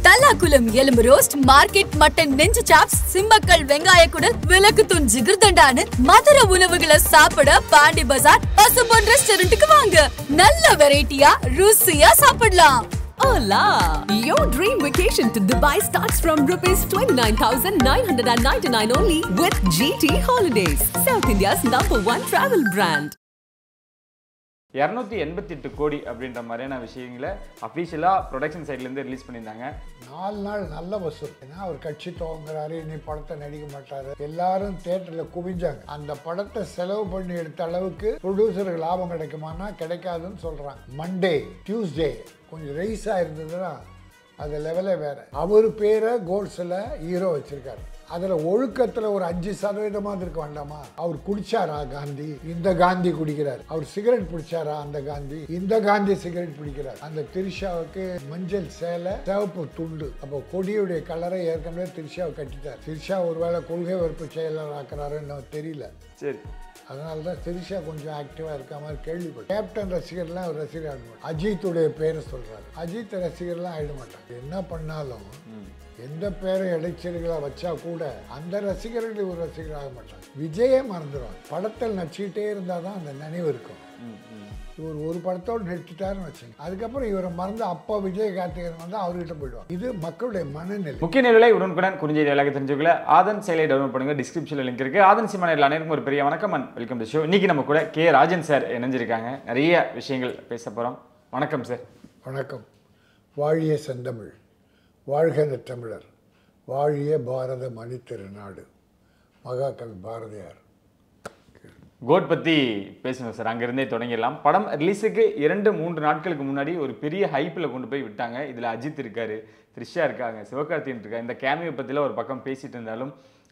தல்லாக்குளம் எலும்பு roast, market mutton நெஞ்சு chops, Simmakkal வெங்காய குடல், விளக்குத்தூண் ஜிகிர்தண்டான்னு மதுரை உணவுகளை சாப்பிட பாண்டி பஜார் பசும்பொன் ரெஸ்டாரண்ட்டுக்கு வாங்க. நல்ல வெரைட்டியா ருசியா சாப்பிடலாம். Hola! Your dream vacation to Dubai starts from rupees 29,999 only with GT Holidays, South India's #1 travel brand. 288 கோடி அப்படின்ற மாதிரியான விஷயங்களை அஃபீஷியலாக ப்ரொடக்ஷன் சைட்லேருந்து ரிலீஸ் பண்ணியிருந்தாங்க. 4 நாள் நல்ல வசூல். ஏன்னா அவர் கட்சி துவங்குறாரு, இனி படத்தை நடிக்க மாட்டாரு, எல்லாரும் தியேட்டரில் குவிஞ்சாங்க. அந்த படத்தை செலவு பண்ணி எடுத்த அளவுக்கு ப்ரொடியூசருக்கு லாபம் கிடைக்குமானா கிடைக்காதுன்னு சொல்கிறாங்க. மண்டே டியூஸ்டே கொஞ்சம் ரைஸாக இருந்ததுன்னா அது லெவலே வேற. அவர் பேரை கோல்ஸில் ஹீரோ வச்சிருக்காரு. அதில் ஒழுக்கத்தில் ஒரு 5% இருக்க வேண்டாமா? அவர் குடிச்சாரா காந்தி? இந்த காந்தி குடிக்கிறார். அவர் சிகரெட் பிடிச்சாரா? அந்த காந்தி. இந்த காந்தி சிகரெட் பிடிக்கிறார். அந்த திரிஷாவுக்கு மஞ்சள் சேலை, சிவப்பு துண்டு. அப்போ கொடியுடைய கலரை ஏற்கனவே திரிஷாவை கட்டிட்டார். திரிஷா ஒருவேளை கொள்கை வெறுப்பு செயலர் ஆக்குறாருன்னு தெரியல. சரி, அதனால தான் திரிஷா கொஞ்சம் ஆக்டிவாக இருக்க மாதிரி கேள்விப்பட்டேன். கேப்டன் ரசிகர்லாம் ஒரு ரசிகர் ஆக மாட்டாங்க. அஜித்துடைய பேரை சொல்கிறாரு. அஜித் ரசிகர்லாம் ஆகிட மாட்டாங்க. என்ன பண்ணாலும் எந்த பேரை இடைச்சல்களாக வச்சா கூட அந்த ரசிகர்கள் ஒரு ரசிகர் ஆக மாட்டாங்க. விஜயே மறந்துடுவாங்க. படத்தில் நடிச்சுக்கிட்டே இருந்தால் தான் அந்த நினைவு இருக்கும். இவர் ஒரு படத்தோடு நடிச்சுட்டாருன்னு வச்சுங்க, அதுக்கப்புறம் இவரை மறந்து அப்பா விஜயகார்த்திகேயன் வந்து அவர்கிட்ட போயிடுவாங்க. இது மக்களுடைய மனநிலை. முக்கிய நிலை உடனுக்குடன் குறிஞ்செய்தி விலைக்கு தெரிஞ்சுக்கல ஆதன் செயலை டவுன்லோட் பண்ணுங்க. டிஸ்கிரிப்ஷனில் லிங்க் இருக்கு. ஆதன் சினிமா நேரில் அனைவருக்கும் ஒரு பெரிய வணக்கம் அண்ட் வெல்கம் டு ஷோ. இன்னைக்கு நம்ம கூட கே ராஜன் சார் இணைஞ்சிருக்காங்க. நிறைய விஷயங்கள் பேச போகிறோம். வணக்கம் சார். வணக்கம். வாழிய செந்தமிழ், வாழ்க தமிழர், வாழிய பாரத மணி திருநாடு. மகாகவி பாரதியார். கோட் பற்றி பேசணும் சார். அங்கேருந்தே தொடங்கிடலாம். படம் ரிலீஸுக்கு 2-3 நாட்களுக்கு முன்னாடி ஒரு பெரிய ஹைப்பில் கொண்டு போய் விட்டாங்க. இதில் அஜித் இருக்காரு, த்ரிஷா இருக்காங்க, சிவகார்த்திகேயன் இருக்காங்க. இந்த கேமியோ பற்றிலாம் ஒரு பக்கம் பேசிட்டு இருந்தாலும்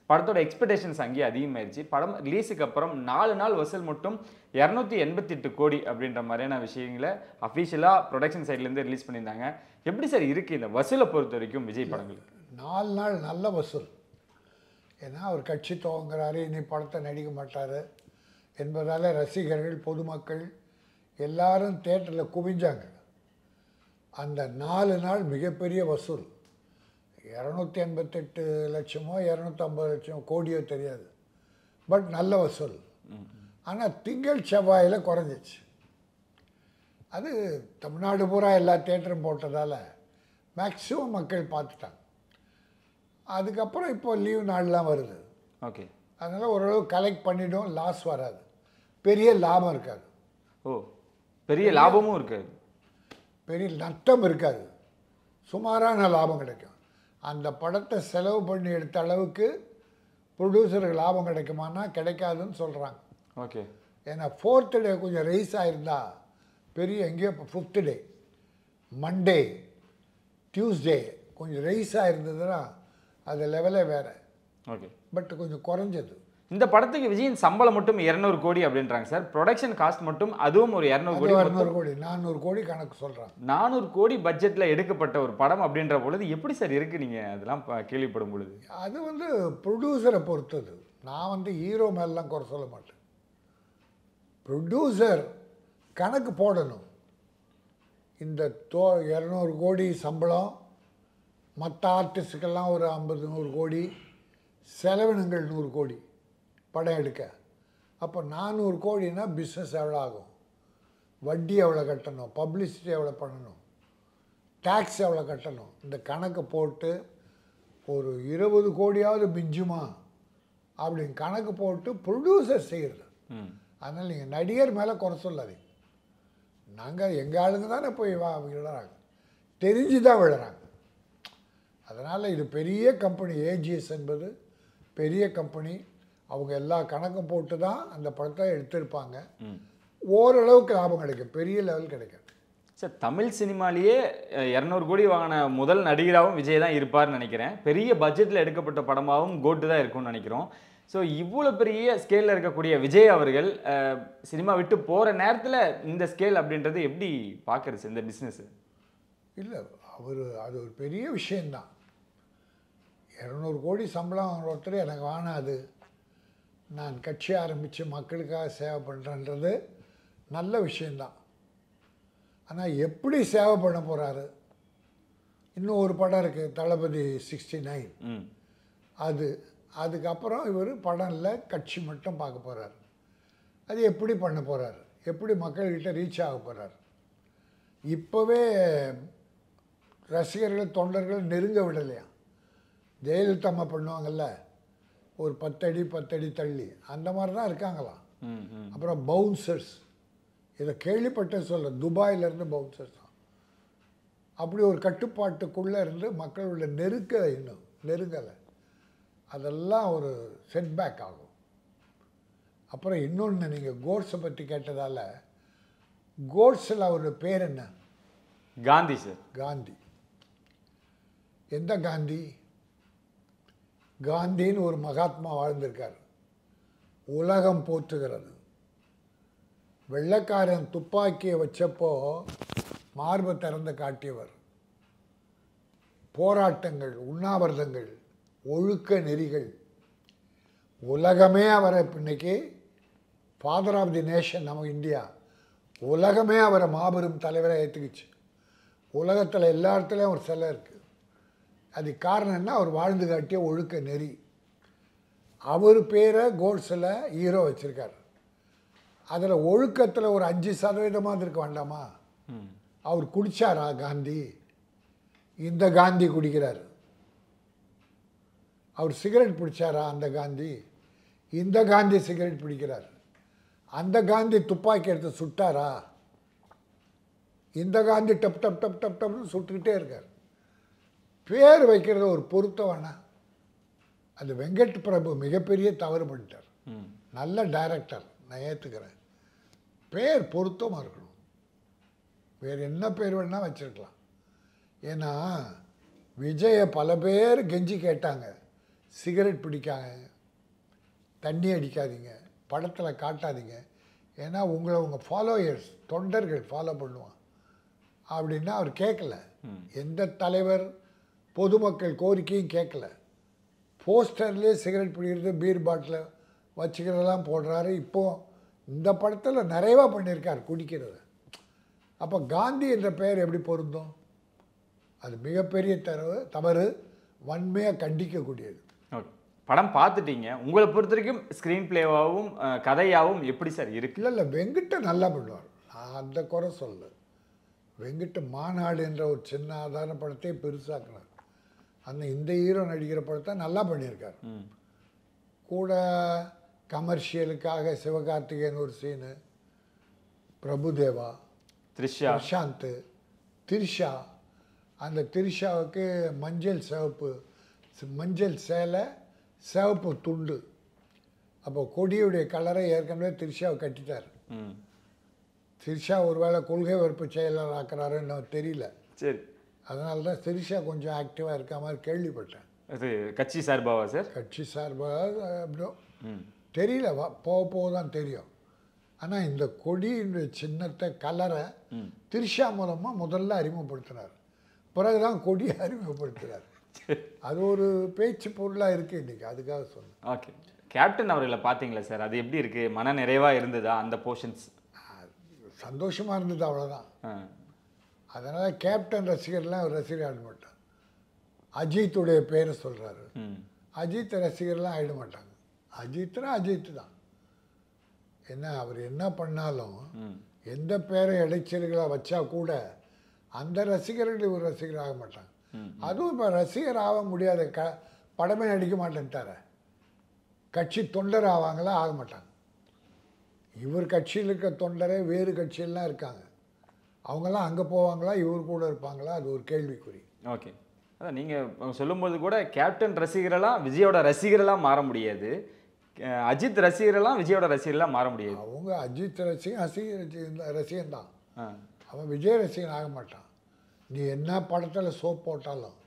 படத்தோட எக்ஸ்பெக்டேஷன்ஸ் அங்கேயே அதிகமாகிடுச்சு. படம் ரிலீஸுக்கு அப்புறம் 4 நாள் வசூல் மட்டும் 288 கோடி அப்படின்ற மாதிரியான விஷயங்களை அஃபீஷியலாக ப்ரொடக்ஷன் சைட்லேருந்து ரிலீஸ் பண்ணியிருந்தாங்க. எப்படி சார் இருக்குது இந்த வசூலை பொறுத்த வரைக்கும் விஜய் படங்களுக்கு? 4 நாள் நல்ல வசூல். ஏன்னா அவர் கட்சி துவங்குறாரு, இனி படத்தை நடிக்க மாட்டார் என்பதால் ரசிகர்கள், பொதுமக்கள் எல்லாரும் தியேட்டரில் குவிஞ்சாங்க. அந்த 4 நாள் மிகப்பெரிய வசூல். 288 லட்சமோ 250 லட்சமோ கோடியோ தெரியாது, பட் நல்ல வசூல். ஆனால் திங்கள் செவ்வாயில் குறைஞ்சிச்சு. அது தமிழ்நாடு பூரா எல்லா தியேட்டரும் போட்டதால் மேக்ஸிமம் மக்கள் பார்த்துட்டாங்க. அதுக்கப்புறம் இப்போ லீவ் நாள்லாம் வருது. ஓகே, அதனால் ஓரளவு கலெக்ட் பண்ணிவிடும், லாஸ் வராது, பெரிய லாபம் இருக்காது. ஓ, பெரிய லாபமும் இருக்காது, பெரிய நஷ்டம் இருக்காது, சுமாரான லாபம் கிடைக்கும். அந்த படத்தை செலவு பண்ணி எடுத்த அளவுக்கு ப்ரொடியூசருக்கு லாபம் கிடைக்குமானா கிடைக்காதுன்னு சொல்கிறாங்க. ஓகே, ஏன்னா 4th டே கொஞ்சம் ரைஸ் ஆகிருந்தா பெரிய எங்கேயோ. இப்போ 5th டே, மண்டே, டியூஸ்டே கொஞ்சம் ரைஸ் ஆகிருந்ததுன்னா அது லெவலே வேறு. ஓகே, பட் கொஞ்சம் குறைஞ்சது. இந்த படத்துக்கு விஜயின் சம்பளம் மட்டும் 200 கோடி அப்படின்றாங்க சார். ப்ரொடக்ஷன் காஸ்ட் மட்டும் அதுவும் ஒரு 200 கோடி, 200 கோடி, 400 கோடி கணக்கு சொல்கிறாங்க. 400 கோடி பட்ஜெட்டில் எடுக்கப்பட்ட ஒரு படம் அப்படின்ற பொழுது எப்படி சார் இருக்குது நீங்கள் அதெல்லாம் கேள்விப்படும் பொழுது? அது வந்து ப்ரொடியூசரை பொறுத்தது. நான் வந்து ஹீரோ மேலாம் குறை சொல்ல மாட்டேன். ப்ரொடியூசர் கணக்கு போடணும். இந்த 200 கோடி சம்பளம், மற்ற ஆர்டிஸ்டுக்கெல்லாம் ஒரு 50-100 கோடி, செலவினங்கள் 100 கோடி படம் எடுக்க. அப்போ 400 கோடினா பிஸ்னஸ் எவ்வளோ ஆகும், வட்டி எவ்வளோ கட்டணும், பப்ளிசிட்டி எவ்வளோ பண்ணணும், டேக்ஸ் எவ்வளோ கட்டணும், இந்த கணக்கு போட்டு ஒரு 20 கோடியாவது மிஞ்சுமா அப்படின்னு கணக்கு போட்டு ப்ரொடியூசர் செய்கிறது. அதனால் நீங்கள் நடிகர் மேலே குறை சொல்லாதீங்க. நாங்கள் எங்கள் ஆளுங்க தானே போய் விழுறாங்க, தெரிஞ்சு தான் விழுறாங்க. அதனால் இது பெரிய கம்பெனி, ஏஜிஎஸ் என்பது பெரிய கம்பெனி. அவங்க எல்லா கணக்கும் போட்டு தான் அந்த படத்தை எடுத்திருப்பாங்க. ஓரளவுக்கு லாபம் கிடைக்கும், பெரிய லெவல் கிடைக்கும். சார், தமிழ் சினிமாலேயே 200 கோடி வாங்கின முதல் நடிகராகவும் விஜய் தான் இருப்பார்னு நினைக்கிறேன். பெரிய பட்ஜெட்டில் எடுக்கப்பட்ட படமாகவும் கோட்டு தான் இருக்கும்னு நினைக்கிறோம். ஸோ இவ்வளோ பெரிய ஸ்கேலில் இருக்கக்கூடிய விஜய் அவர்கள் சினிமா விட்டு போகிற நேரத்தில் இந்த ஸ்கேல் அப்படின்றது எப்படி பார்க்குறது இந்த பிஸ்னஸ்? இல்லை, அது ஒரு பெரிய விஷயந்தான். 200 கோடி சம்பளம் வாங்குற ஒருத்தர் எனக்கு வானாது, நான் கட்சி ஆரம்பித்து மக்களுக்காக சேவை பண்ணுறேன்றது நல்ல விஷயந்தான். ஆனால் எப்படி சேவை பண்ண போகிறாரு இன்னும் ஒரு படம் இருக்குது தளபதி 69. ம் அதுக்கப்புறம் இவர் படம் இல்லை, கட்சி மட்டும் பார்க்க போகிறார். அது எப்படி பண்ண போகிறார், எப்படி மக்கள்கிட்ட ரீச் ஆக போகிறார். இப்போவே ரசிகர்கள் தொண்டர்கள் நெருங்க விடலையா. ஜெயலலிதா அம்மா பண்ணுவாங்கல்ல, ஒரு 10 அடி தள்ளி, அந்த மாதிரி தான் இருக்காங்களாம். அப்புறம் பவுன்சர்ஸ், இதை கேள்விப்பட்ட சொல்ல, துபாயிலேருந்து பவுன்சர்ஸ் தான். அப்படி ஒரு கட்டுப்பாட்டுக்குள்ளே இருந்து மக்களுடைய இன்னும் நெருங்கலை. அதெல்லாம் ஒரு செட்பேக் ஆகும். அப்புறம் இன்னொன்று, நீங்கள் கோட்ஸை பற்றி கேட்டதால், கோட்ஸில் அவருடைய பேர் என்ன? காந்தி சார். காந்தி. எந்த காந்தி? காந்தின்னு ஒரு மகாத்மா வாழ்ந்திருக்கார், உலகம் போற்றுகிறது. வெள்ளைக்காரன் துப்பாக்கியை வச்சப்போ மார்பை திறந்து காட்டியவர். போராட்டங்கள், உண்ணாவிரதங்கள், ஒழுக்க நெறிகள், உலகமே அவரை இன்னைக்கு ஃபாதர் ஆஃப் தி நேஷன், நம்ம இந்தியா உலகமே அவரை மாபெரும் தலைவரை ஏற்றுக்குச்சு. உலகத்தில் எல்லா இடத்துலையும் ஒரு சிலை இருக்குது. அதுக்கு காரணம் என்ன? அவர் வாழ்ந்து காட்டிய ஒழுக்க நெறி. அவர் பேரை கோட்ஸில் ஹீரோ வச்சுருக்கார். அதில் ஒழுக்கத்தில் ஒரு 5% இருக்க வேண்டாமா? அவர் குடித்தாரா காந்தி? இந்த காந்தி குடிக்கிறார். அவர் சிகரெட் பிடிச்சாரா? அந்த காந்தி. இந்த காந்தி சிகரெட் பிடிக்கிறார். அந்த காந்தி துப்பாக்கி எடுத்து சுட்டாரா? இந்த காந்தி டப் டப் டப் டப் டப்னு சுட்டுக்கிட்டே இருக்கார். பேர் வைக்கிறது ஒரு பொருத்தம் வேணா. அது வெங்கட் பிரபு மிகப்பெரிய தவறு பண்ணிட்டார். நல்ல டைரக்டர், நான் ஏற்றுக்கிறேன். பேர் பொருத்தமாக இருக்கணும். வேறு என்ன பேர் வேணால் வச்சுருக்கலாம். ஏன்னா விஜயை பல பேர் கெஞ்சி கேட்டாங்க, சிகரெட் பிடிக்காங்க, தண்ணி அடிக்காதீங்க, படத்தில் காட்டாதீங்க, ஏன்னா உங்களை உங்கள் ஃபாலோயர்ஸ் தொண்டர்கள் ஃபாலோ பண்ணுவான் அப்படின்னா அவர் கேட்கல. எந்த தலைவர் பொதுமக்கள் கோரிக்கையும் கேட்கல. போஸ்டர்லேயே சிகரெட் பிடிக்கிறது, பீர் பாட்டில் வச்சுக்கிறதெல்லாம் போடுறாரு. இப்போது இந்த படத்தில் நிறைவாக பண்ணியிருக்கார் குடிக்கிறது. அப்போ காந்தி என்ற பெயர் எப்படி பொருந்தும்? அது மிகப்பெரிய தவறு, வன்மையாக கண்டிக்கக்கூடியது. படம் பார்த்துட்டீங்க, உங்களை பொறுத்த வரைக்கும் ஸ்க்ரீன் பிளேவாகவும் கதையாகவும் எப்படி சார் இருக்கு? இல்லை வெங்கட்ட நல்லா பண்ணுவார், நான் அந்த குறை சொல்ல. வெங்கட்ட மாநாடு என்ற ஒரு சின்ன ஆதார படத்தை பெருசாக்குனார். இந்த ஹீரோ நடிக்கிற படத்தை நல்லா பண்ணியிருக்கார். கூட கமர்ஷியலுக்காக சிவகார்த்திகேயன் ஒரு சீனு, பிரபுதேவா, பிரசாந்த், திரிஷா. அந்த திரிஷாவுக்கு மஞ்சள் சேலை, சிவப்பு துண்டு. அப்போ கொடியுடைய கலரை ஏற்கனவே திரிஷாவை கட்டிட்டார். திரிஷா ஒருவேளை கொள்கை வெறுப்பு செயலர் ஆக்குறாருன்னு எனக்கு தெரியல. சரி, அதனால தான் திரிஷா கொஞ்சம் ஆக்டிவாக இருக்க மாதிரி கேள்விப்பட்டேன். அது கட்சி சார்பாவா சார்? கட்சி சார்பாக அப்படியோ தெரியல, போக தான் தெரியும். ஆனால் இந்த கொடியினுடைய சின்னத்தை கலரை திரிஷா மூலமாக முதல்ல அறிமுகப்படுத்தினார், பிறகுதான் கொடியை அறிமுகப்படுத்துகிறார். அது ஒரு பேச்சு பொருளாக இருக்குது இன்றைக்கி, அதுக்காக சொன்னேன். ஓகே, கேப்டன் அவர்களை பார்த்தீங்களா சார்? அது எப்படி இருக்குது? மன நிறைவாக இருந்ததா அந்த போர்ஷன்ஸ்? சந்தோஷமாக இருந்தது, அவ்வளோதான். அதனால் கேப்டன் ரசிகர்லாம் அவர் ரசிகர் ஆட மாட்டார். அஜித்துடைய பேரை சொல்கிறாரு, அஜித் ரசிகர்லாம் ஆகிட மாட்டாங்க. அஜித்து தான். என்ன அவர் என்ன பண்ணாலும் எந்த பேரை இடைச்சல்களாக வச்சா கூட அந்த ரசிகர்கள் இவர் ரசிகர் ஆக மாட்டாங்க. அதுவும் இப்போ ரசிகர் ஆக முடியாத படமே நடிக்க மாட்டேன்ட்டார. கட்சி தொண்டர் ஆவாங்களா? ஆக மாட்டாங்க. இவர் கட்சியில் இருக்க தொண்டரே வேறு கட்சியெல்லாம் இருக்காங்க, அவங்கெல்லாம் அங்கே போவாங்களா, இவர் கூட இருப்பாங்களா? அது ஒரு கேள்விக்குறி. ஓகே, அதான் நீங்கள் சொல்லும்போது கூட கேப்டன் ரசிகரெல்லாம் விஜயோட ரசிகரெல்லாம் மாற முடியாது, அஜித் ரசிகரெல்லாம் விஜயோட ரசிகரெல்லாம் மாற முடியாது. அவங்க அஜித் ரசிகன் தான், அவன் விஜய் ரசிகன் ஆக மாட்டான். நீ என்ன படத்தில் சோப் போட்டாலும்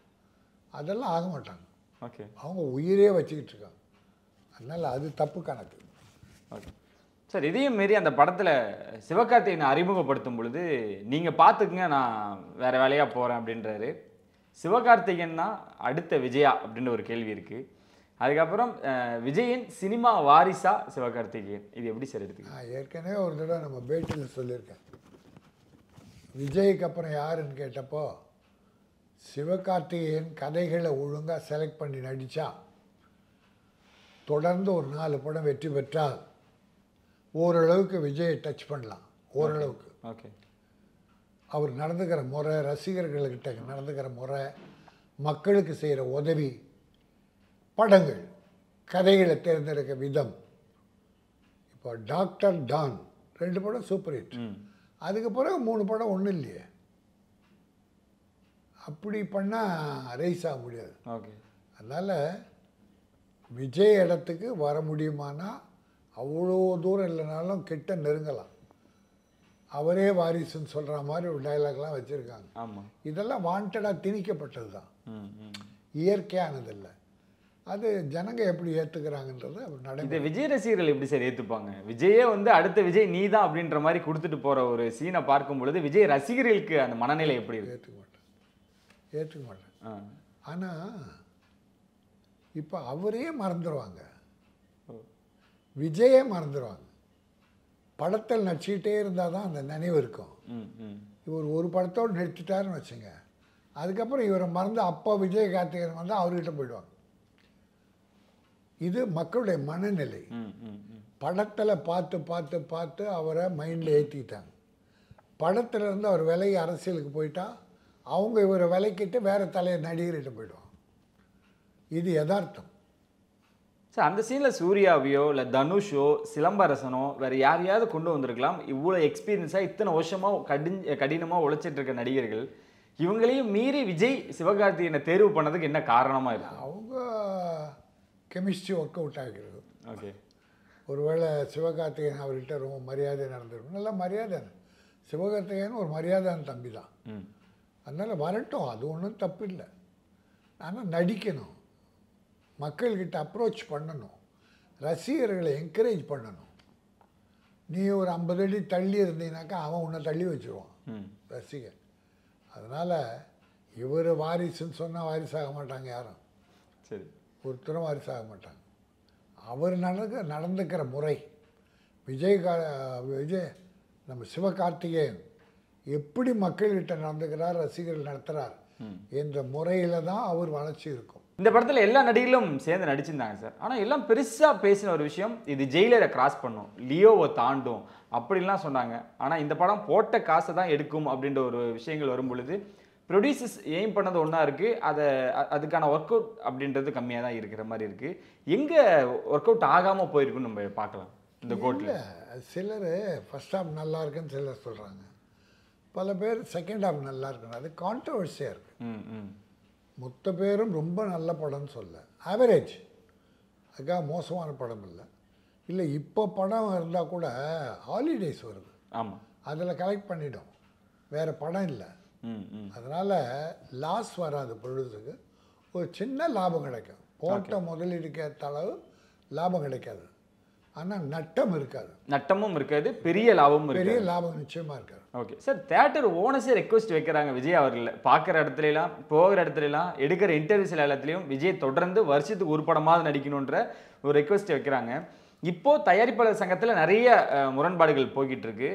அதெல்லாம் ஆக மாட்டாங்க. ஓகே, அவங்க உயிரே வச்சுக்கிட்டு இருக்காங்க. அதனால் அது தப்பு கணக்கு. ஓகே சார், இதையும் மீறி அந்த படத்தில் சிவகார்த்திகேயனை அறிமுகப்படுத்தும் பொழுது நீங்கள் பார்த்துக்குங்க நான் வேறு வேலையாக போகிறேன் அப்படின்றாரு. சிவகார்த்திகேயன் தான் அடுத்த விஜயா அப்படின்னு ஒரு கேள்வி இருக்குது. அதுக்கப்புறம் விஜயின் சினிமா வாரிசா சிவகார்த்திகேயன், இது எப்படி சார் எடுத்துக்க? நான் ஏற்கனவே ஒரு தடவை நம்ம பேட்டியில் சொல்லியிருக்கேன். விஜய்க்கு அப்புறம் யாருன்னு கேட்டப்போ சிவகார்த்திகேயன் கதைகளை ஒழுங்காக செலக்ட் பண்ணி நடித்தா தொடர்ந்து ஒரு 4 படம் வெற்றி பெற்றால் ஓரளவுக்கு விஜயை டச் பண்ணலாம். ஓரளவுக்கு. ஓகே. அவர் நடந்துக்கிற முறை, ரசிகர்கள்கிட்ட நடந்துக்கிற முறை, மக்களுக்கு செய்கிற உதவி, படங்கள், கதைகளை தேர்ந்தெடுக்க விதம். இப்போ டாக்டர் டான் 2 படம் சூப்பர் ஹிட். அதுக்கு பிறகு 3 படம் ஒன்றும் இல்லையே. அப்படி பண்ணால் ரைஸ் ஆக முடியாது. ஓகே. அதனால் விஜய் இடத்துக்கு வர முடியுமானா அவ்வளோ தூரம் இல்லைனாலும் கிட்ட நெருங்கலாம். அவரே வாரிசுன்னு சொல்கிற மாதிரி ஒரு டைலாக்லாம் வச்சுருக்காங்க. ஆமாம். இதெல்லாம் வாண்டடாக திணிக்கப்பட்டது தான், இயற்கையானதில்லை. அது ஜனங்க எப்படி ஏற்றுக்கிறாங்கன்றது அவர் இதை விஜய் ரசிகர்கள் எப்படி சார் ஏற்றுப்பாங்க? விஜயே வந்து அடுத்த விஜய் நீ தான் அப்படின்ற மாதிரி கொடுத்துட்டு போகிற ஒரு சீனை பார்க்கும் பொழுது விஜய் ரசிகர்களுக்கு அந்த மனநிலை எப்படி இருக்கு? ஏற்றுக்க மாட்டேன். ஆனால் இப்போ அவரே மறந்துடுவாங்க, விஜயே மறந்துடுவாங்க. படத்தில் நடிச்சுக்கிட்டே இருந்தால் தான் அந்த நினைவு இருக்கும். இவர் ஒரு படத்தோடு நடிச்சுட்டாருன்னு வச்சுங்க, அதுக்கப்புறம் இவரை மறந்து அப்போ விஜய் கார்த்திகேயன் வந்து அவர்கிட்ட போயிடுவாங்க. இது மக்களுடைய மனநிலை. படத்தில் பார்த்து பார்த்து பார்த்து அவரை மைண்டில் ஏற்றிட்டாங்க. படத்துலேருந்து அவர் விலகி அரசியலுக்கு போயிட்டா அவங்க இவரை விலைக்கிட்டு வேறு தலையை நடிகர்கிட்ட போயிடுவாங்க. இது யதார்த்தம். சார் அந்த சீனில் சூர்யாவையோ இல்லை தனுஷோ சிலம்பரசனோ வேறு யாரையாவது கொண்டு வந்திருக்கலாம். இவ்வளோ எக்ஸ்பீரியன்ஸாக இத்தனை வருஷமாக கடினமாக உழைச்சிட்டு இருக்க நடிகர்கள் இவங்களையும் மீறி விஜய் சிவகார்த்திகேயனை தேர்வு பண்ணதுக்கு என்ன காரணமாக இருக்கு? அவங்க கெமிஸ்ட்ரி ஒர்க் அவுட் ஆகிறது. ஓகே. ஒருவேளை சிவகார்த்திகேயன் அவர்கிட்ட ரொம்ப மரியாதை நடந்திருக்கும். நல்லா மரியாதை. சிவகார்த்திகேயன் ஒரு மரியாதையான தம்பி தான். அதனால் வரட்டும், அது ஒன்றும் தப்பு இல்லை. ஆனால் நடிக்கணும், மக்கள்கிட்ட அப்ரோச் பண்ணணும், ரசிகர்களை என்கரேஜ் பண்ணணும். நீ ஒரு 50 அடி தள்ளி இருந்தீங்கனாக்கா அவன் உன்னை தள்ளி வச்சுருவான் ரசிகர். அதனால் இவர் வாரிசுன்னு சொன்னால் வாரிசாக மாட்டாங்க யாரும். சரி. ஒருத்தரும் வாரிசாக மாட்டாங்க. அவர் நடந்துக்கிற முறை, விஜய் நம்ம சிவகார்த்திகேயன் எப்படி மக்கள்கிட்ட நடந்துக்கிறார், ரசிகர்கள் நடத்துகிறார் என்ற முறையில் தான் அவர் வளர்ச்சி இருக்கும். இந்த படத்தில் எல்லா நடிகர்களும் சேர்ந்து நடிச்சிருந்தாங்க சார். ஆனால் எல்லாம் பெருசாக பேசின ஒரு விஷயம், இது ஜெயிலரை கிராஸ் பண்ணும், லியோவை தாண்டும் அப்படின்லாம் சொன்னாங்க. ஆனால் இந்த படம் போட்ட காசை தான் எடுக்கும் அப்படின்ற ஒரு விஷயங்கள் வரும் பொழுது ப்ரொடியூசர்ஸ் எய்ம் பண்ணது ஒன்றா இருக்குது, அதுக்கான ஒர்க் அவுட் அப்படின்றது கம்மியாக தான் இருக்கிற மாதிரி இருக்குது. எங்கே ஒர்க் அவுட் ஆகாமல் போயிருக்குன்னு நம்ம பார்க்கலாம் இந்த கோட்டில். சிலர் ஃபர்ஸ்ட் ஹாஃப் நல்லா இருக்குன்னு சிலர் சொல்கிறாங்க, பல பேர் செகண்ட் ஹாஃப் நல்லா இருக்குன்னு. அது கான்ட்ரவர்சியாக இருக்குது. மொத்த பேரும் ரொம்ப நல்ல படம்னு சொல்ல, ஆவரேஜ், அதுக்காக மோசமான படம் இல்லை. இல்லை இப்போ படம் இருந்தால் கூட ஹாலிடேஸ் வருது, ஆமாம், அதில் கலெக்ட் பண்ணிடும், வேறு படம் இல்லை. அதனால் லாஸ் வராது ப்ரொடியூசருக்கு, ஒரு சின்ன லாபம் கிடைக்கும். போட்ட முதலீடுக்கு ஏற்ற அளவு லாபம் கிடைக்காது, ஆனால் நட்டம் இருக்காது. நட்டமும் இருக்காது, பெரிய லாபமும் இருக்காது. பெரிய லாபம் நிச்சயமாக இருக்காது. ஓகே சார், தேட்டர் ஓனர்ஸே ரெக்வஸ்ட் வைக்கிறாங்க விஜய் அவர்கள். பார்க்குற இடத்துலலாம், போகிற இடத்துலலாம், எடுக்கிற இன்டர்வியூஸ் எல்லாத்துலேயும் விஜய் தொடர்ந்து வருஷத்துக்கு ஒரு படமாவது நடிக்கணுன்ற ஒரு ரெக்வஸ்ட் வைக்கிறாங்க. இப்போது தயாரிப்பாளர் சங்கத்தில் நிறைய முரண்பாடுகள் போய்கிட்டு இருக்கு.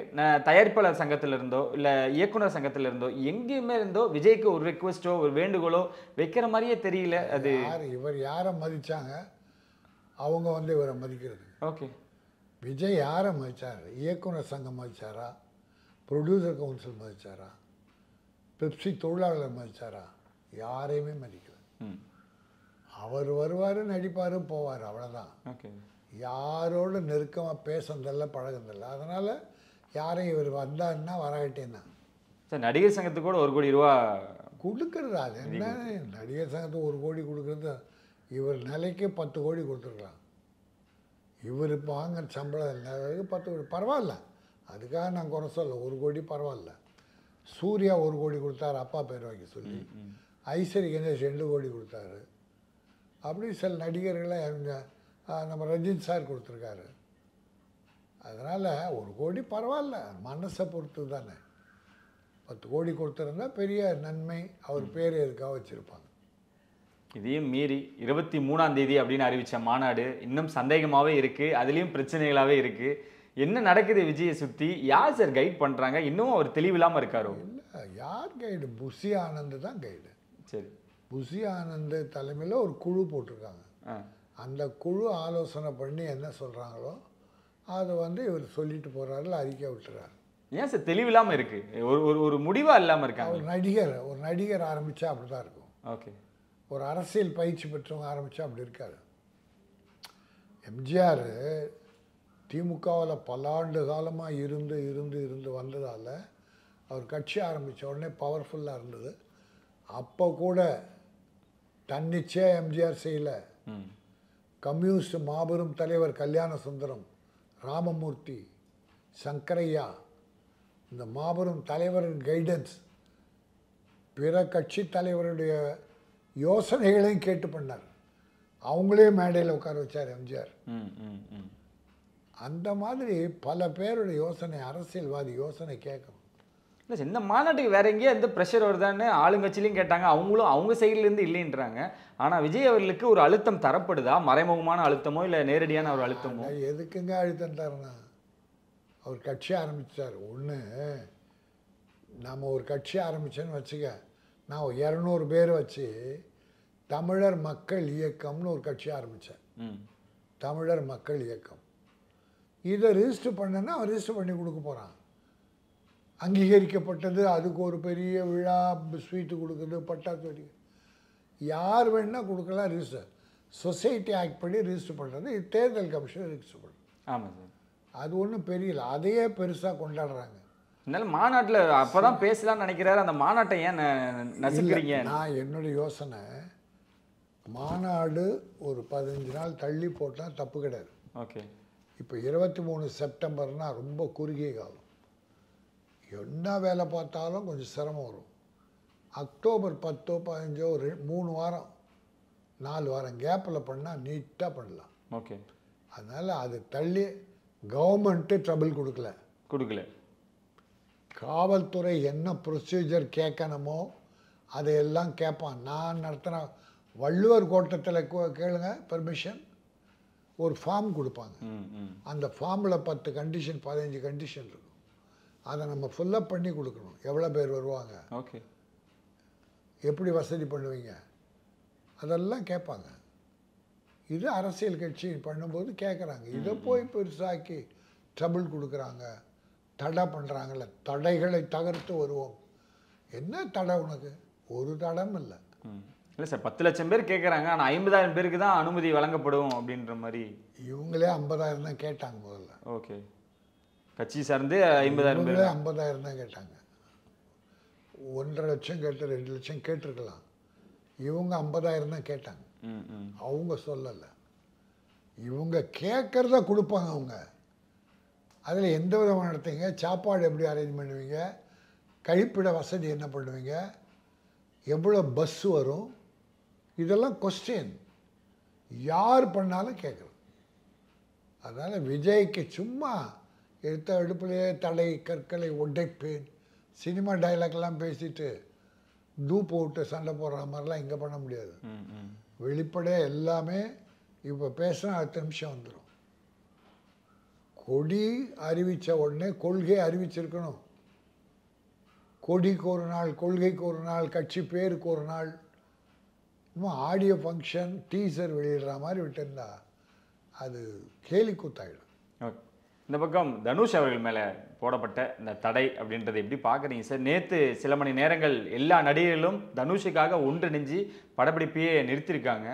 தயாரிப்பாளர் சங்கத்தில் இருந்தோ இல்லை இயக்குனர் சங்கத்தில் இருந்தோ எங்கேயுமே இருந்தோ விஜய்க்கு ஒரு ரெக்வஸ்ட்டோ ஒரு வேண்டுகோளோ வைக்கிற மாதிரியே தெரியல. அது இவர் யாரை மதித்தாங்க, அவங்க வந்து இவரை மதிக்கிறது. ஓகே, விஜய் யாரை மதித்தார்? இயக்குனர் சங்கம் மதித்தாரா, ப்ரொடியூசர் கவுன்சில் மதித்தாரா, பெப்சி தொழிலாளர் மதித்தாரா? யாரையுமே மதிக்கல. அவர் வருவார், நடிப்பார், போவார், அவ்வளோதான். ஓகே, யாரோடு நெருக்கமாக பேசுனதில்லை, பழகுனதில்லை. அதனால் யாரையும் இவர் வந்தாருன்னா வராட்டேன்னா சார் நடிகர் சங்கத்துக்கு கூட 1 கோடி ரூபா கொடுக்குறது. அது என்ன, நடிகர் சங்கத்துக்கு 1 கோடி கொடுக்குறது, இவர் நிலைக்கு 10 கோடி கொடுத்துருக்கலாம். இவர் இப்போ வாங்குற சம்பளம் 10 கோடி பரவாயில்ல, அதுக்காக நான் குறை சொல்ல. 1 கோடி பரவாயில்ல. சூர்யா 1 கோடி கொடுத்தாரு அப்பா பேர் வைக்க சொல்லி. ஐஸ்வரி கணேஷ் 2 கோடி கொடுத்தாரு. அப்படி சில நடிகர்களை நம்ம ரஞ்சித் சார் கொடுத்துருக்காரு. அதனால் 1 கோடி பரவாயில்ல, மனசை பொறுத்து தானே. 10 கோடி கொடுத்துருந்தா பெரிய நன்மை, அவர் பேர் எதுக்காக வச்சுருப்பாங்க. இதையும் மீறி 23ஆம் தேதி அப்படின்னு அறிவித்த மாநாடு இன்னும் சந்தேகமாகவே இருக்குது, அதுலேயும் பிரச்சனைகளாகவே இருக்குது. என்ன நடக்குது விஜயை சுற்றி? யார் சார் கைட் பண்ணுறாங்க? இன்னும் அவர் தெளிவில்லாமல் இருக்காரோ? இல்லை, யார் கைடு? புஷி ஆனந்த் தான் கைடு. சரி. புசி ஆனந்த் தலைமையில் ஒரு குழு போட்டிருக்காங்க. அந்த குழு ஆலோசனை பண்ணி என்ன சொல்கிறாங்களோ அதை வந்து இவர் சொல்லிட்டு போகிறாரு, அறிக்கை விட்டுறாரு. ஏன் சார் தெளிவில்லாமல் இருக்கு, ஒரு முடிவாக இல்லாமல் இருக்காங்க? ஒரு நடிகர் ஆரம்பித்தா அப்படி தான் இருக்கும். ஓகே. ஒரு அரசியல் பயிற்சி பெற்றவங்க ஆரம்பித்தா அப்படி இருக்காது. எம்ஜிஆர் திமுகவில் பல ஆண்டு காலமாக இருந்து வந்ததால் அவர் கட்சி ஆரம்பித்த உடனே பவர்ஃபுல்லாக இருந்தது. அப்போ கூட தன்னிச்சையாக எம்ஜிஆர் செய்யலை. கம்யூனிஸ்ட் மாபெரும் தலைவர் கல்யாண சுந்தரம், ராமமூர்த்தி, சங்கரையா, இந்த மாபெரும் தலைவரின் கைடன்ஸ், பிற கட்சி தலைவருடைய யோசனைகளையும் கேட்டு பண்ணார். அவங்களே மேடையில் உட்கார வச்சார் எம்ஜிஆர். அந்த மாதிரி பல பேருடைய யோசனை, அரசியல்வாதி யோசனை கேட்கணும். இல்லை சார், இந்த மாநாட்டுக்கு வேற எங்கேயா எந்த ப்ரெஷர் வருதான்னு ஆளுங்கட்சியிலையும் கேட்டாங்க, அவங்களும் அவங்க சைட்லேருந்து இல்லைன்றாங்க. ஆனால் விஜய் அவர்களுக்கு ஒரு அழுத்தம் தரப்படுதா? மறைமுகமான அழுத்தமோ இல்லை நேரடியான ஒரு அழுத்தமோ? எதுக்குங்க அழுத்தம் தரணும்? அவர் கட்சி ஆரம்பித்தார். ஒன்று, நம்ம ஒரு கட்சி ஆரம்பித்தேன்னு வச்சுக்க, நான் 200 பேர் வச்சு தமிழர் மக்கள் இயக்கம்னு ஒரு கட்சி ஆரம்பித்தேன். தமிழர் மக்கள் இயக்கம். இதை ரிஜிஸ்டர் பண்ணேன்னா அவன் ரிஜிஸ்டர் பண்ணி கொடுக்க போகிறான். அங்கீகரிக்கப்பட்டது, அதுக்கு ஒரு பெரிய விழா, ஸ்வீட்டு கொடுக்குறது, பட்டாசு வெடி, யார் வேணால் கொடுக்கலாம். ரிஜிஸ்டர் சொசைட்டி ஆக்ட் படி ரிஜிஸ்டர் பண்ணுறது, இது தேர்தல் கமிஷன் ரிஜிஸ்டர் பண்ணுறது. ஆமாம் சார். அது ஒன்றும் பெரியல, அதையே பெருசாக கொண்டாடுறாங்க. அதனால மாநாட்டில் அப்போ தான் பேசலாம்னு நினைக்கிறாரு. அந்த மாநாட்டை ஏன் நசுக்கிறீங்க? நான் என்னுடைய யோசனை, மாநாடு ஒரு 15 நாள் தள்ளி போட்டால் தப்பு கிடையாது. ஓகே. இப்போ 23 செப்டம்பர்னால் ரொம்ப குறுகிய காலம், என்ன வேலை பார்த்தாலும் கொஞ்சம் சிரமம் வரும். அக்டோபர் 10, 15 ஒரு 3 வாரம் 4 வாரம் கேப்பில் பண்ணால் நீட்டாக பண்ணலாம். ஓகே. அதனால் அது தள்ளி கவர்மெண்ட்டு ட்ரபிள் கொடுக்கல. காவல்துறை என்ன ப்ரொசீஜர் கேட்கணுமோ அதையெல்லாம் கேட்பான். நான் நடத்தின வள்ளுவர் கோட்டத்தில் கேளுங்க, பெர்மிஷன் ஒரு ஃபார்ம் கொடுப்பாங்க. அந்த ஃபார்மில் 10 கண்டிஷன் 15 கண்டிஷன் இருக்கும். அதை நம்ம ஃபுல்லப் பண்ணி கொடுக்கணும். எவ்வளோ பேர் வருவாங்க, ஓகே, எப்படி வசதி பண்ணுவீங்க, அதெல்லாம் கேட்பாங்க. இது அரசியல் கட்சி பண்ணும்போது கேட்குறாங்க. இதை போய் பெருசாக்கி ட்ரபிள் கொடுக்குறாங்க, தடை பண்ணுறாங்கல்ல. தடைகளை தகர்த்து வருவோம். என்ன தடை உனக்கு? ஒரு தடம் இல்லை. இல்லை சார், 10 லட்சம் பேர் கேட்குறாங்க, ஆனால் 50,000 பேருக்கு தான் அனுமதி வழங்கப்படும் அப்படின்ற மாதிரி. இவங்களே 50,000 தான் கேட்டாங்க முதல்ல. ஓகே. கட்சி சார்ந்து 50,000 பேர் 50,000 தான் கேட்டாங்க. 1.5 லட்சம் கேட்டு 2 லட்சம் கேட்டிருக்கலாம். இவங்க 50,000 தான் கேட்டாங்க. அவங்க சொல்லலை. இவங்க கேட்குறத கொடுப்பாங்க அவங்க. அதில் எந்த விதமாக நடத்துவீங்க, சாப்பாடு எப்படி அரேஞ்ச் பண்ணுவீங்க, கழிப்பிட வசதி என்ன பண்ணுவீங்க, எவ்வளோ பஸ்ஸு வரும், இதெல்லாம் கொஸ்டின் யார் பண்ணாலும் கேட்குறது. அதனால் விஜய்க்கு சும்மா எடுத்த அடுப்புலேயே தடை கற்களை உடைப்பேன், சினிமா டைலாக்லாம் பேசிட்டு தூப்பு விட்டு சண்டை போடுற மாதிரிலாம் இங்கே பண்ண முடியாது. வெளிப்படையாக எல்லாமே இப்போ பேசினா அடுத்த நிமிஷம் வந்துடும். கொடி அறிவித்த உடனே கொள்கை அறிவிச்சிருக்கணும். கொடிக்கு ஒரு நாள், கொள்கைக்கு ஒரு நாள், கட்சி பேருக்கு ஒரு நாள், இன்னும் ஆடியோ ஃபங்க்ஷன் டீசர் வெளியிடுற மாதிரி விட்டுருந்தா அது கேலி கூத்தாயிடும். இந்த பக்கம் தனுஷ் அவர்கள் மேலே போடப்பட்ட இந்த தடை அப்படின்றத எப்படி பார்க்குறீங்க சார்? நேற்று சில மணி நேரங்கள் எல்லா நடிகர்களும் தனுஷுக்காக ஒன்றிணைஞ்சு படப்பிடிப்பையே நிறுத்தியிருக்காங்க.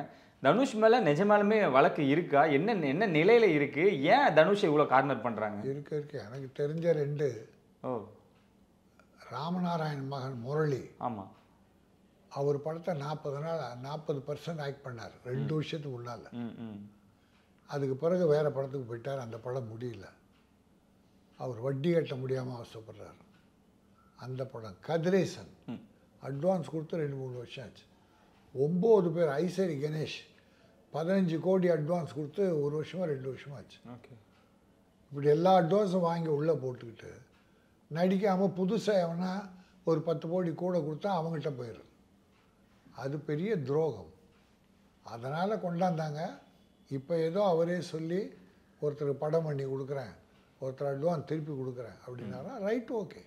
தனுஷ் மேலே நிஜமாலுமே வழக்கு இருக்கா? என்ன நிலையில் இருக்குது? ஏன் தனுஷை இவ்வளோ கார்னர் பண்ணுறாங்க? இருக்கு எனக்கு தெரிஞ்ச 2. ராமநாராயண் மகன் முரளி, ஆமாம், அவர் படத்தை 40% ஆக்ட் பண்ணார் 2 வருஷத்துக்கு முன்னால். அதுக்கு பிறகு வேறு படத்துக்கு போயிட்டார். அந்த படம் முடியல. அவர் வட்டி கட்ட முடியாமல் அவசரப்படுறார். அந்த படம் கதிரேசன் அட்வான்ஸ் கொடுத்து 2-3 வருஷம் ஆச்சு. 9 பேர், ஐசரி கணேஷ் 15 கோடி அட்வான்ஸ் கொடுத்து 1 வருஷமா 2 வருஷமா ஆச்சு. ஓகே. இப்படி எல்லா அட்வான்ஸும் வாங்கி உள்ளே போட்டுக்கிட்டு நடிக்காமல் புதுசாக எவனா ஒரு 10 கோடி கூட கொடுத்தா அவங்ககிட்ட போயிடுது. அது பெரிய துரோகம். அதனால் கொண்டாந்தாங்க. இப்போ ஏதோ அவரே சொல்லி ஒருத்தருக்கு படம் பண்ணி கொடுக்குறேன், ஒருத்தர் அட்வான்ஸ் திருப்பி கொடுக்குறேன் அப்படின்னாரா, ரைட், ஓகே.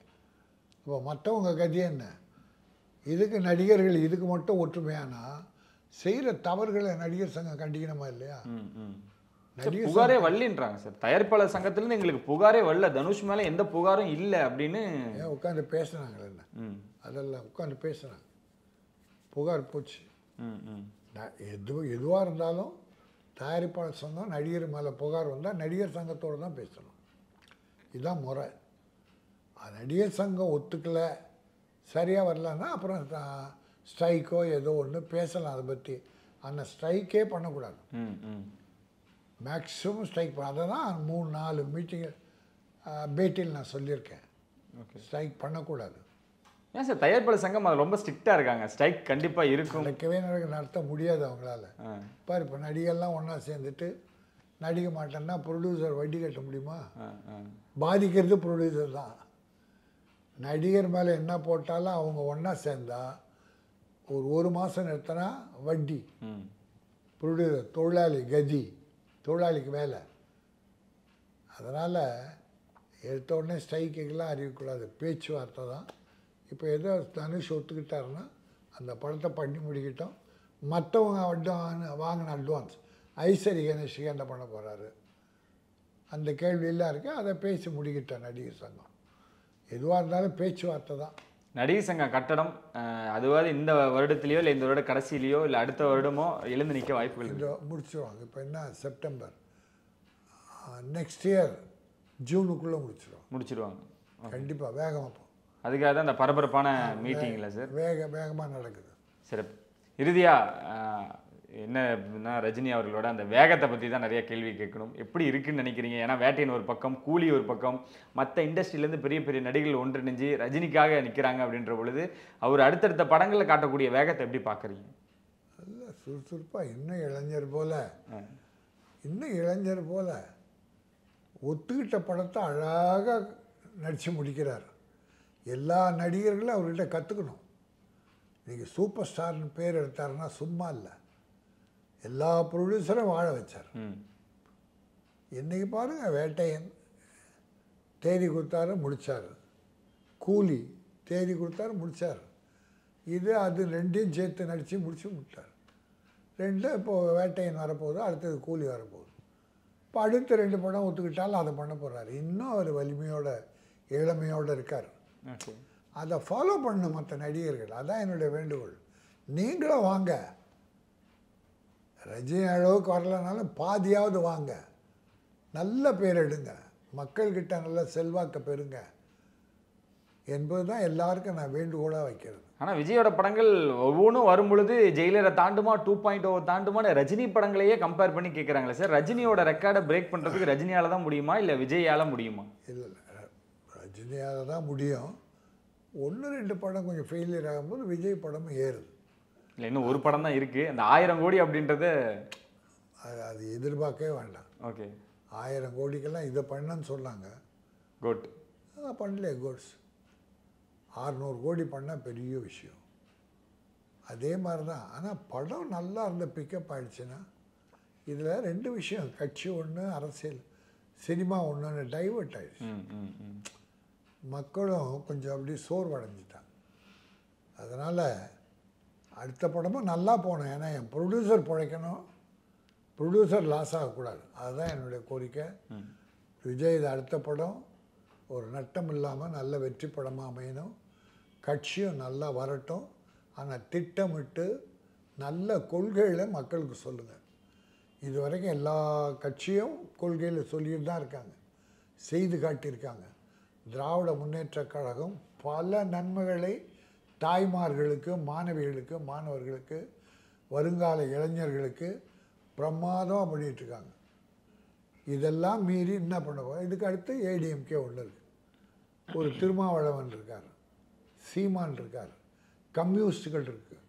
இப்போ மற்றவங்க கதி என்ன? இதுக்கு நடிகர்கள் இதுக்கு மட்டும் ஒற்றுமையானா செய்கிற தவறுகளை நடிகர் சங்கம் கண்டிக்கணுமா இல்லையா? நடிகர் புகாரே வரலன்றாங்க சார். தயாரிப்பாளர் சங்கத்திலேருந்து எங்களுக்கு புகாரே வரல, தனுஷ் மேலே எந்த புகாரும் இல்லை அப்படின்னு உட்காந்து பேசுனாங்களே என்ன, அதெல்லாம் உட்காந்து பேசுனாங்க. புகார் போச்சு. எதுவாக இருந்தாலும் தயாரிப்பாளர் சங்கம் நடிகர் மேலே புகார் வந்தால் நடிகர் சங்கத்தோடு தான் பேசணும். இதுதான் முறை. நடிகர் சங்கம் ஒத்துக்கலை, சரியாக வரலன்னா அப்புறம் ஸ்ட்ரைக்கோ ஏதோ ஒன்று பேசலாம் அதை பற்றி. ஆனால் ஸ்ட்ரைக்கே பண்ணக்கூடாது. மேக்ஸிமம் ஸ்ட்ரைக் பண்ண அதை தான் 3-4 மீட்டிங்கு பேட்டியில் நான் சொல்லியிருக்கேன். ஸ்ட்ரைக் பண்ணக்கூடாது. ஏன் சார் தயாரிப்பாளர் சங்கம் அது ரொம்ப ஸ்ட்ரிக்டாக இருக்காங்க? ஸ்ட்ரைக் கண்டிப்பாக இருக்கும். நடத்த முடியாது அவங்களால. பாரு, இப்போ நடிகர்லாம் ஒன்றா சேர்ந்துட்டு நடிக்க மாட்டேன்னா ப்ரொடியூசர் வட்டி கட்ட முடியுமா? பாதிக்கிறது ப்ரொடியூசர் தான். நடிகர் மேலே என்ன போட்டாலும் அவங்க ஒன்றா சேர்ந்தா ஒரு மாதம் நிறுத்தினா வட்டி, ப்ரொடியூசர் தொழிலாளி கதி, தொழிலாளிக்கு வேலை. அதனால் எடுத்த உடனே ஸ்ட்ரைக்குக்கெல்லாம் அறிவிக்கக்கூடாது, பேச்சுவார்த்தை தான். இப்போ ஏதோ தனுஷ் ஒத்துக்கிட்டாருன்னா அந்த படத்தை பண்ணி முடிக்கிட்டோம். மற்றவங்க வாங்கின அட்வான்ஸ் ஐஸ்வரி கணேஷுக்கு என்ன பண்ண போகிறாரு அந்த கேள்வியெல்லாம் இருக்குது. அதை பேசி முடிக்கிட்டோம் நடிகர் சங்கம். எதுவாக இருந்தாலும் பேச்சுவார்த்தை தான். நடிகர் சங்கம் கட்டடம் அதுவாது இந்த வருடத்துலையோ இல்லை இந்த வருட கடைசியிலையோ இல்லை அடுத்த வருடமோ எழுந்து நிற்க வாய்ப்புகள் முடிச்சிருவாங்க. இப்போ என்ன செப்டம்பர், நெக்ஸ்ட் இயர் ஜூனுக்குள்ளே முடிச்சிருவாங்க கண்டிப்பாக. வேகமாக அதுக்காக தான் அந்த பரபரப்பான மீட்டிங்கில் சார் வேகமாக நடக்குது. சிறப்பு. இறுதியாக என்ன ரஜினி அவர்களோட அந்த வேகத்தை பற்றி தான் நிறைய கேள்வி கேட்கணும். எப்படி இருக்குன்னு நினைக்கிறீங்க? ஏன்னா வேட்டையின் ஒரு பக்கம், கூலி ஒரு பக்கம், மற்ற இண்டஸ்ட்ரியிலேருந்து பெரிய பெரிய நடிகர்கள் ஒன்றிணைஞ்சு ரஜினிக்காக நிற்கிறாங்க அப்படின்ற பொழுது அவர் அடுத்தடுத்த படங்களில் காட்டக்கூடிய வேகத்தை எப்படி பார்க்குறீங்க? இல்லை, சுறுசுறுப்பாக இன்னும் இளைஞர் போல் ஒத்துக்கிட்ட படத்தை அழகாக நடித்து முடிக்கிறார். எல்லா நடிகர்களும் அவர்கிட்ட கற்றுக்கணும். நீங்கள் சூப்பர் ஸ்டார்னு பேர் எடுத்தாருன்னா சும்மா இல்லை, எல்லா ப்ரொடியூசரும் வாழ வச்சார். இன்றைக்கி பாருங்கள், வேட்டையன் தேதி கொடுத்தாரு முடித்தார், கூலி தேதி கொடுத்தாரு முடித்தார், இது அது ரெண்டையும் சேர்த்து நடித்து முடித்தார். இப்போது வேட்டையன் வரப்போகுது, அடுத்தது கூலி வரப்போகுது. இப்போ அடுத்த 2 படம் ஒத்துக்கிட்டாலும் அதை பண்ண போகிறாரு. இன்னும் அவர் வலிமையோட இளமையோடு இருக்கார். அதை ஃபாலோ பண்ணணும் மற்ற நடிகர்கள். அதான் என்னுடைய வேண்டுகோள். நீங்களும் வாங்க, ரஜினி அளவுக்கு வரலனாலும் பாதியாவது வாங்க, நல்ல பேர் எடுங்க, மக்கள்கிட்ட நல்ல செல்வாக்க பெறுங்க என்பது தான் எல்லாருக்கும் நான் வேண்டுகோளாக வைக்கிறது. ஆனால் விஜயோட படங்கள் ஒவ்வொன்றும் வரும் பொழுது ஜெயிலரை தாண்டுமா, 2.0 தாண்டுமான்னு ரஜினி படங்களையே கம்பேர் பண்ணி கேட்குறாங்களே சார். ரஜினியோட ரெக்கார்டை பிரேக் பண்ணுறதுக்கு ரஜினியால் தான் முடியுமா இல்லை விஜயால் முடியுமா? இல்லை, ரஜினியால் தான் முடியும். 1-2 படம் கொஞ்சம் ஃபெயிலியர் ஆகும்போது விஜய் படமும் ஏறுது. இல்லை, இன்னும் ஒரு படம் தான் இருக்குது. அந்த 1000 கோடி அப்படின்றது அது எதிர்பார்க்கவே வேண்டாம். ஓகே, 1000 கோடிக்கெல்லாம் இதை பண்ணன்னு சொன்னாங்க. குட். பண்ணலையே கோட்ஸ். 600 கோடி பண்ணால் பெரிய விஷயம். அதே மாதிரி தான். ஆனால் படம் நல்லா இருந்த பிக்கப் ஆகிடுச்சுன்னா இதில் 2 விஷயம், கட்சி ஒன்று, அரசியல் சினிமா ஒன்றுன்னு டைவர்ட் ஆகிடுச்சு. மக்களும் கொஞ்சம் அப்படி சோர்வடைஞ்சிட்டாங்க. அதனால் அடுத்த படமும் நல்லா போகணும். ஏன்னா என் ப்ரொடியூசர் பிழைக்கணும், ப்ரொடியூசர் லாஸ் ஆகக்கூடாது. அதுதான் என்னுடைய கோரிக்கை. விஜய் இது அடுத்த படம் ஒரு நட்டம் இல்லாமல் நல்ல வெற்றி படமாக அமையணும். கட்சியும் நல்லா வரட்டும். ஆனால் திட்டமிட்டு நல்ல கொள்கைகளை மக்களுக்கு சொல்லுங்கள். இது வரைக்கும் எல்லா கட்சியும் கொள்கையில் சொல்லிட்டு தான் இருக்காங்க, செய்து காட்டியிருக்காங்க. திராவிட முன்னேற்றக் கழகம் பல நன்மைகளை தாய்மார்களுக்கு, மாணவிகளுக்கு, மாணவர்களுக்கு, வருங்கால இளைஞர்களுக்கு பிரமாதமாக பண்ணிகிட்ருக்காங்க. இதெல்லாம் மீறி என்ன பண்ணுவோம்? இதுக்கு அடுத்து ஏடிஎம்கே ஒன்று இருக்குது, ஒரு திருமாவளவன் இருக்கார், சீமான் இருக்கார், கம்யூனிஸ்டுகள் இருக்குது,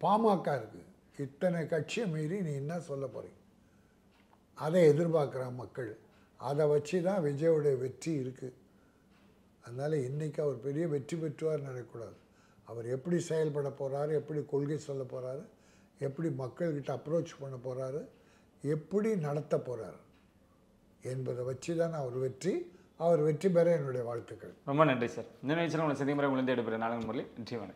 பாமக இருக்குது. இத்தனை கட்சியை மீறி நீ என்ன சொல்ல போகிறீங்க? அதை எதிர்பார்க்குறான் மக்கள். அதை வச்சு தான் விஜயோடைய வெற்றி இருக்குது. அதனால் இன்றைக்கி அவர் பெரிய வெற்றி பெற்றுவார் நினைக்கக்கூடாது. அவர் எப்படி செயல்பட போகிறாரு, எப்படி கொள்கை சொல்ல போகிறாரு, எப்படி மக்கள்கிட்ட அப்ரோச் பண்ண போகிறாரு, எப்படி நடத்த போகிறார் என்பதை வச்சு தான் அவர் வெற்றி பெற என்னுடைய வாழ்த்துக்கள். ரொம்ப நன்றி சார். இந்த நிகழ்ச்சியில் உங்களை சந்திக்கும் முறை எடுப்பேன். நாளை முறையில் நன்றி. வணக்கம்.